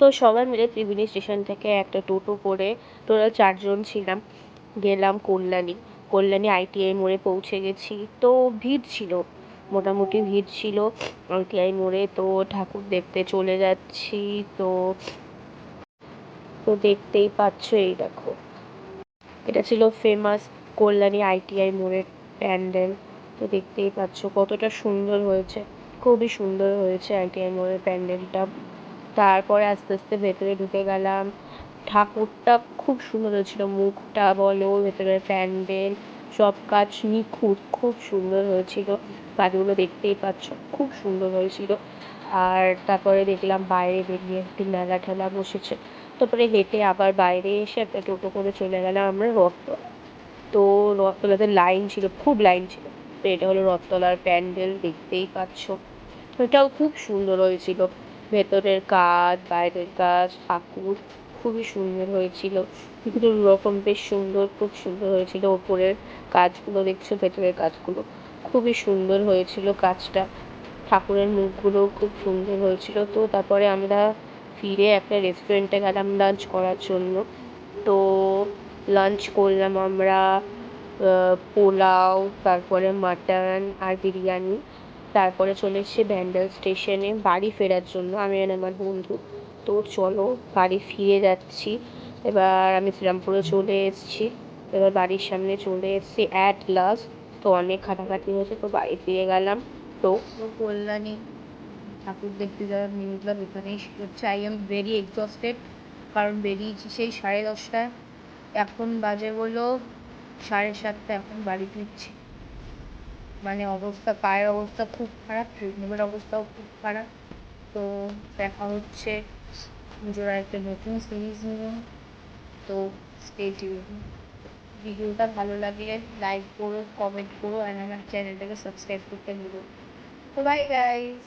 তো সবাই মিলে ত্রিবেণী স্টেশন থেকে একটা টোটো করে টোটাল 4 জন ছিলাম, গেলাম কল্যাণী ITI মোড়ে পৌঁছে গেছি। তো ভিড় ছিল, মোটামুটি ভিড় ছিল ITI মোড়ে। তো ঠাকুর দেখতে চলে যাচ্ছি। তো তো দেখতেই পাচ্ছ, এই দেখো, এটা ছিল ফেমাস কল্যাণী ITI মোড়ের প্যান্ডেল। তো দেখতেই পাচ্ছ কতটা সুন্দর হয়েছে, খুবই সুন্দর হয়েছে ITI মোড়ের প্যান্ডেলটা। তারপরে আস্তে আস্তে ভেতরে ঢুকে গেলাম। ঠাকুরটা খুব সুন্দর হয়েছিল, মুখটা বলো, ভেতরের প্যান্ডেল, সব কাজ নিখুঁত, খুব সুন্দর হয়েছিল। কাজগুলো দেখতেই পাচ্ছ, খুব সুন্দর হয়েছিল। আর তারপরে দেখলাম বাইরে বেরিয়ে একটি মেলা ঠেলা বসেছে। তারপরে হেঁটে আবার বাইরে এসে একটা টোটো করে চলে গেলাম আমরা রথতলা। তো রথতলাতে লাইন ছিল, খুব লাইন ছিল। তো এটা হলো রথতলার প্যান্ডেল, দেখতেই পাচ্ছ। এটাও খুব সুন্দর হয়েছিল, ভেতরের কাজ, বাইরের কাজ, ঠাকুর খুবই সুন্দর হয়েছিল। বিভিন্ন রকম বেশ সুন্দর, খুব সুন্দর হয়েছিল। ওপরের কাজগুলো দেখছো, ভেতরের কাজগুলো খুবই সুন্দর হয়েছিল কাজটা। ঠাকুরের মুখগুলোও খুব সুন্দর হয়েছিল। তো তারপরে আমরা ফিরে একটা রেস্টুরেন্টে গেলাম লাঞ্চ করার জন্য। তো লাঞ্চ করলাম আমরা পোলাও, তারপরে মাটন আর বিরিয়ানি। তারপরে চলে এসেছি ব্যান্ডেল স্টেশনে বাড়ি ফেরার জন্য, আমি আর আমার বন্ধু। তো চলো বাড়ি ফিরে যাচ্ছি। এবার আমি শ্রীরামপুরে চলে এসেছি, এবার বাড়ির সামনে চলে এসেছি অ্যাট লাস্ট। তো অনেক খাটাখাটি হয়েছে, তো বাড়ি ফিরে গেলাম। তো কল্যাণী ঠাকুর দেখতে যাওয়ার নিউজটা এখানেই শেষ হচ্ছে। আই এম ভেরি এক্সস্টেড, কারণ বেরিয়েছি সেই 10:30টায়, এখন বাজে হলো 7:30। এখন বাড়ি ফিরছি, মানে অবস্থা, পায়ের অবস্থা খুব খারাপ, ট্রিটমেন্টের অবস্থাও খুব খারাপ। তো দেখা হচ্ছে নিজের একটা নতুন সিরিজ নিয়ে। তো স্টে টিউন। ভিডিওটা ভালো লাগলে লাইক করো, কমেন্ট করো, আর আমার চ্যানেলটাকে সাবস্ক্রাইব করতে ভুলো। তো বাই গাইস।